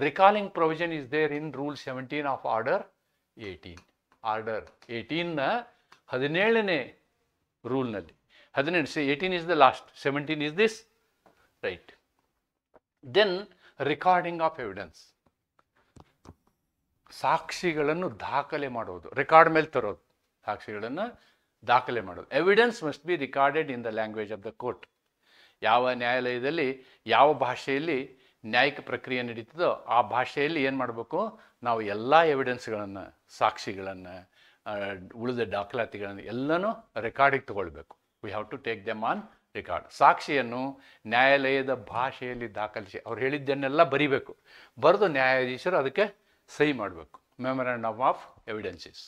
recalling provision is there in rule 17 of order 18. Order 18ನ 17ನೇ ರೂಲ್ನಲ್ಲಿ 18 is the last, 17 is this, right? Then recording of evidence, ಸಾಕ್ಷಿಗಳನ್ನು ದಾಖಲೆ ಮಾಡೋದು, ರೆಕಾರ್ಡ್ ಮೇಲೆ ತರೋದು. ಸಾಕ್ಷಿಗಳನ್ನು ದಾಖಲೆ ಮಾಡೋದು. Evidence must be recorded in the language of the court. ಯಾವ ನ್ಯಾಯಾಲಯದಲ್ಲಿ ಯಾವ ಭಾಷೆಯಲ್ಲಿ ನ್ಯಾಯಿಕ ಪ್ರಕ್ರಿಯೆ ನಡೀತದೋ ಆ ಭಾಷೆಯಲ್ಲಿ ಏನು ಮಾಡಬೇಕು, ನಾವು ಎಲ್ಲ ಎವಿಡೆನ್ಸ್ಗಳನ್ನು, ಸಾಕ್ಷಿಗಳನ್ನು, ಉಳಿದ ದಾಖಲಾತಿಗಳನ್ನು ಎಲ್ಲನೂ ರೆಕಾರ್ಡಿಗೆ ತಗೊಳ್ಬೇಕು. We have to take them on record. ಸಾಕ್ಷಿಯನ್ನು ನ್ಯಾಯಾಲಯದ ಭಾಷೆಯಲ್ಲಿ ದಾಖಲಿಸಿ ಅವ್ರು ಹೇಳಿದ್ದನ್ನೆಲ್ಲ ಬರಿಬೇಕು. ಬರೆದು ನ್ಯಾಯಾಧೀಶರು ಅದಕ್ಕೆ ಸಹಿ ಮಾಡಬೇಕು. Memorandum of evidences.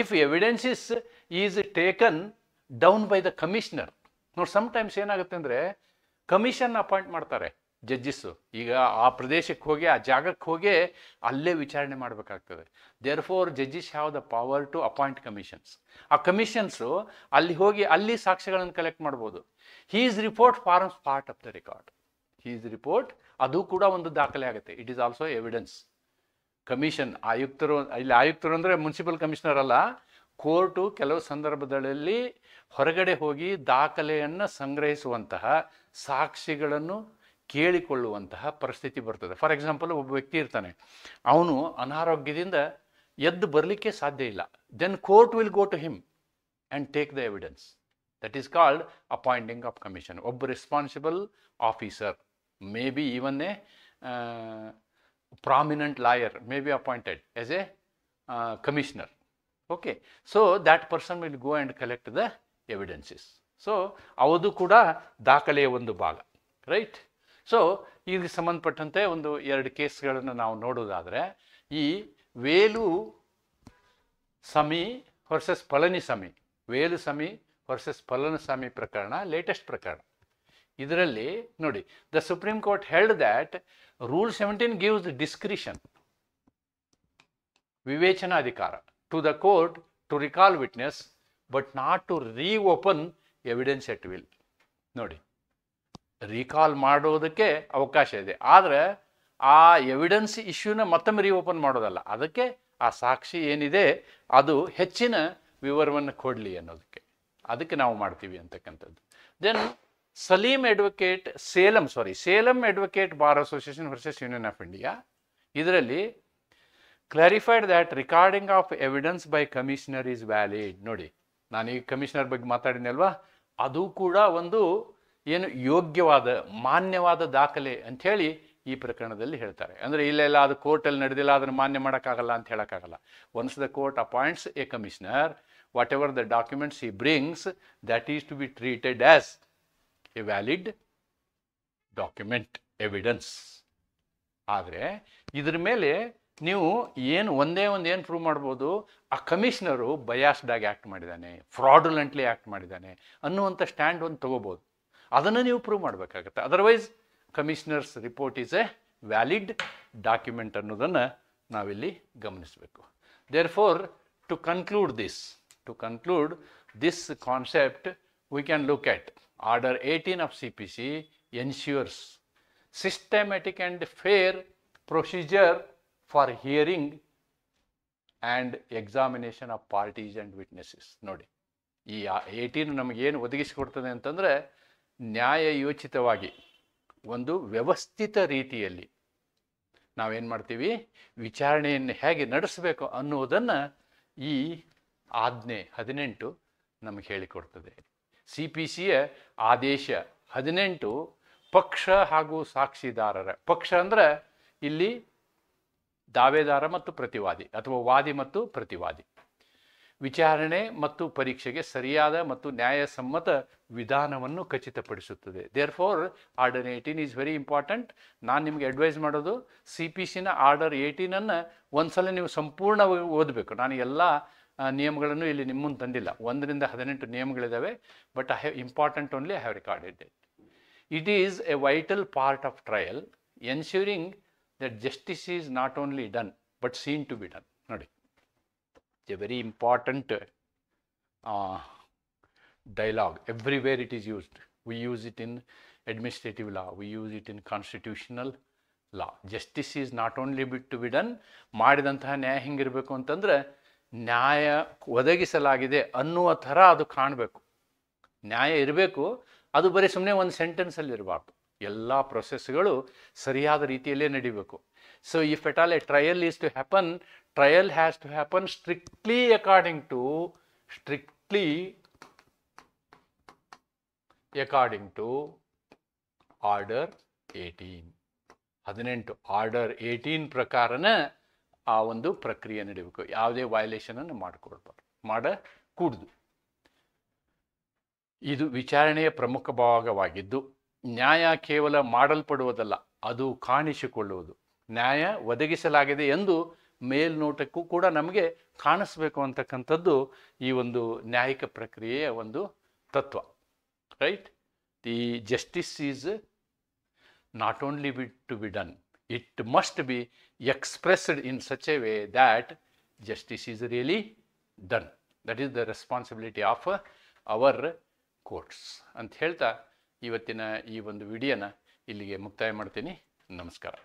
If evidences is taken down by the commissioner. ನೋಡಿ, ಸಮ್ಟೈಮ್ಸ್ ಏನಾಗುತ್ತೆ ಅಂದರೆ ಕಮಿಷನ್ ಅಪಾಯಿಂಟ್ ಮಾಡ್ತಾರೆ ಜಡ್ಜಸ್ಸು. ಈಗ ಆ ಪ್ರದೇಶಕ್ಕೆ ಹೋಗಿ ಆ ಜಾಗಕ್ಕೆ ಹೋಗಿ ಅಲ್ಲೇ ವಿಚಾರಣೆ ಮಾಡಬೇಕಾಗ್ತದೆ. Therefore judges have the power to appoint commissions. ಆ ಕಮಿಷನ್ಸು ಅಲ್ಲಿ ಹೋಗಿ ಅಲ್ಲಿ ಸಾಕ್ಷ್ಯಗಳನ್ನು ಕಲೆಕ್ಟ್ ಮಾಡ್ಬೋದು. His report forms part of the record. His report ಅದು ಕೂಡ ಒಂದು ದಾಖಲೆ ಆಗುತ್ತೆ. It is also evidence. Commission ಆಯುಕ್ತರು, ಇಲ್ಲಿ ಆಯುಕ್ತರು ಅಂದರೆ ಮುನ್ಸಿಪಲ್ ಕಮಿಷನರ್ ಅಲ್ಲ. ಕೋರ್ಟು ಕೆಲವು ಸಂದರ್ಭಗಳಲ್ಲಿ ಹೊರಗಡೆ ಹೋಗಿ ದಾಖಲೆಯನ್ನು ಸಂಗ್ರಹಿಸುವಂತಹ, ಸಾಕ್ಷಿಗಳನ್ನು ಕೇಳಿಕೊಳ್ಳುವಂತಹ ಪರಿಸ್ಥಿತಿ ಬರ್ತದೆ. ಫಾರ್ ಎಕ್ಸಾಂಪಲ್, ಒಬ್ಬ ವ್ಯಕ್ತಿ ಇರ್ತಾನೆ, ಅವನು ಅನಾರೋಗ್ಯದಿಂದ ಎದ್ದು ಬರಲಿಕ್ಕೆ ಸಾಧ್ಯ ಇಲ್ಲ. Then court will go to him and take the evidence. That is called appointing of commission. ಒಬ್ಬ responsible officer, may be even a prominent lawyer may be appointed as a commissioner. Okay, so that person will go and collect the evidences. So ಅವದು ಕೂಡ ದಾಖಲೆಯ ಒಂದು ಭಾಗ, right? So ಇದಕ್ಕೆ ಸಂಬಂಧಪಟ್ಟಂತೆ ಒಂದು 2 ಕೇಸ್ಗಳನ್ನು ನಾವು ನೋಡೋದಾದರೆ, ಈ Velusamy versus Palaniswami, Veluswamy versus Palaniswami ಪ್ರಕರಣ ಲೇಟೆಸ್ಟ್ ಪ್ರಕರಣ. ಇದರಲ್ಲಿ ನೋಡಿ, the supreme court held that rule 17 gives discretion, ವಿವೇಚನಾಧಿಕಾರ to the court to recall witness but not to reopen evidence at will. ನೋಡಿ, ರೀಕಾಲ್ ಮಾಡೋದಕ್ಕೆ ಅವಕಾಶ ಇದೆ, ಆದರೆ ಆ ಎವಿಡೆನ್ಸ್ ಇಶ್ಯೂನ ಮತ್ತೊಮ್ಮೆ ರೀಓಪನ್ ಮಾಡೋದಲ್ಲ. ಅದಕ್ಕೆ ಆ ಸಾಕ್ಷಿ ಏನಿದೆ ಅದು ಹೆಚ್ಚಿನ ವಿವರವನ್ನು ಕೊಡಲಿ ಅನ್ನೋದಕ್ಕೆ, ಅದಕ್ಕೆ ನಾವು ಮಾಡ್ತೀವಿ ಅಂತಕ್ಕಂಥದ್ದು. Then Salem advocate bar association versus union of India. ಇದರಲ್ಲಿ clarified that recording of evidence by commissioner is valid. ನೋಡಿ, ನಾನೀಗ ಕಮಿಷನರ್ ಬಗ್ಗೆ ಮಾತಾಡಿನಲ್ವಾ, ಅದು ಕೂಡ ಒಂದು ಏನು ಯೋಗ್ಯವಾದ, ಮಾನ್ಯವಾದ ದಾಖಲೆ ಅಂಥೇಳಿ ಈ ಪ್ರಕರಣದಲ್ಲಿ ಹೇಳ್ತಾರೆ. ಅಂದರೆ ಇಲ್ಲೆಲ್ಲ ಅದು ಕೋರ್ಟಲ್ಲಿ ನಡೆದಿಲ್ಲ, ಅದನ್ನು ಮಾನ್ಯ ಮಾಡೋಕ್ಕಾಗಲ್ಲ ಅಂತ ಹೇಳೋಕ್ಕಾಗಲ್ಲ. Once the court appoints a commissioner, whatever the documents he brings, that is to be treated as a valid document, evidence. ಆದರೆ ಇದ್ರ ಮೇಲೆ ನೀವು ಒಂದೇ ಏನು ಪ್ರೂವ್ ಮಾಡ್ಬೋದು, ಆ ಕಮಿಷನರು ಬಯಾಸ್ಡಾಗಿ ಆ್ಯಕ್ಟ್ ಮಾಡಿದ್ದಾನೆ, ಫ್ರಾಡುಲೆಂಟ್ಲಿ ಆ್ಯಕ್ಟ್ ಮಾಡಿದ್ದಾನೆ ಅನ್ನುವಂಥ ಸ್ಟ್ಯಾಂಡ್ ಒಂದು ತೊಗೋಬೋದು. ಅದನ್ನು ನೀವು ಪ್ರೂವ್ ಮಾಡಬೇಕಾಗತ್ತೆ. Otherwise commissioner's report is a valid document ಅನ್ನೋದನ್ನು ನಾವಿಲ್ಲಿ ಗಮನಿಸಬೇಕು. Therefore to conclude this concept, we can look at Order 18 of CPC ensures systematic and fair procedure for hearing and examination of parties and witnesses. ನೋಡಿ, ಈ 18 ನಮಗೇನು ಒದಗಿಸಿಕೊಡ್ತದೆ ಅಂತಂದರೆ, ನ್ಯಾಯಯೋಚಿತವಾಗಿ ಒಂದು ವ್ಯವಸ್ಥಿತ ರೀತಿಯಲ್ಲಿ ನಾವೇನು ಮಾಡ್ತೀವಿ, ವಿಚಾರಣೆಯನ್ನು ಹೇಗೆ ನಡೆಸಬೇಕು ಅನ್ನೋದನ್ನು ಈ ಆಜ್ಞೆ 18 ನಮಗೆ ಹೇಳಿಕೊಡ್ತದೆ. CPCಯ ಆದೇಶ 18 ಪಕ್ಷ ಹಾಗೂ ಸಾಕ್ಷಿದಾರರ, ಪಕ್ಷ ಅಂದರೆ ಇಲ್ಲಿ ದಾವೇದಾರ ಮತ್ತು ಪ್ರತಿವಾದಿ ಅಥವಾ ವಾದಿ ಮತ್ತು ಪ್ರತಿವಾದಿ, ವಿಚಾರಣೆ ಮತ್ತು ಪರೀಕ್ಷೆಗೆ ಸರಿಯಾದ ಮತ್ತು ನ್ಯಾಯಸಮ್ಮತ ವಿಧಾನವನ್ನು ಖಚಿತಪಡಿಸುತ್ತದೆ. Therefore order 18 is very important. ನಾನು ನಿಮಗೆ ಅಡ್ವೈಸ್ ಮಾಡೋದು, CPCನ ಆರ್ಡರ್ 18 ಒಂದ್ಸಲ ನೀವು ಸಂಪೂರ್ಣವಾಗಿ ಓದಬೇಕು. ನಾನು ಎಲ್ಲ ನಿಯಮಗಳನ್ನು ಇಲ್ಲಿ ನಿಮ್ಮ ಮುಂದೆ ತಂದಿಲ್ಲ, 1 ರಿಂದ 18 ನಿಯಮಗಳಿದ್ದಾವೆ, but I have important only I have recorded it. It is a vital part of trial, ensuring that justice is not only done but seen to be done. ನೋಡಿ, a very important dialogue. Everywhere it is used. We use it in administrative law. We use it in constitutional law. Justice is not only to be done. ಮಾಡಿದಂತಹ ನ್ಯಾಯ ಹೆಂಗಿರಬೇಕು ಅಂತಂದರೆ, ನ್ಯಾಯ ಒದಗಿಸಲಾಗಿದೆ ಅನ್ನುವ ಥರ ಅದು ಕಾಣಬೇಕು. ನ್ಯಾಯ ಇರಬೇಕು, ಅದು ಬರೀ ಸುಮ್ಮನೆ ಒಂದು ಸೆಂಟೆನ್ಸಲ್ಲಿ ಇರಬಾರ್ದು. ಎಲ್ಲ ಪ್ರೊಸೆಸ್ಗಳು ಸರಿಯಾದ ರೀತಿಯಲ್ಲೇ ನಡಿಬೇಕು. So if at all a trial is to happen, trial has to happen strictly according to strictly according to order 18 order 18 ಪ್ರಕಾರನ ಆ ಒಂದು ಪ್ರಕ್ರಿಯೆ ನಡೀಬೇಕು. ಯಾವುದೇ ವಯಲೇಷನನ್ನು ಮಾಡಕೂಡದು. ಇದು ವಿಚಾರಣೆಯ ಪ್ರಮುಖ ಭಾಗವಾಗಿದ್ದು, ನ್ಯಾಯ ಕೇವಲ ಮಾಡಲ್ಪಡುವುದಲ್ಲ, ಅದು ಕಾಣಿಸಿಕೊಳ್ಳುವುದು. ನ್ಯಾಯ ಒದಗಿಸಲಾಗಿದೆ ಎಂದು ಮೇಲ್ನೋಟಕ್ಕೂ ಕೂಡ ನಮಗೆ ಕಾಣಿಸ್ಬೇಕು ಅಂತಕ್ಕಂಥದ್ದು ಈ ಒಂದು ನ್ಯಾಯಿಕ ಪ್ರಕ್ರಿಯೆಯ ಒಂದು ತತ್ವ. Right? The justice is not only to be done, it must be expressed in such a way that justice is really done. That is the responsibility of our courts. ಅಂತ ಹೇಳ್ತಾ ಇವತ್ತಿನ ಈ ಒಂದು ವಿಡಿಯೋನ ಇಲ್ಲಿಗೆ ಮುಕ್ತಾಯ ಮಾಡ್ತೀನಿ. ನಮಸ್ಕಾರ.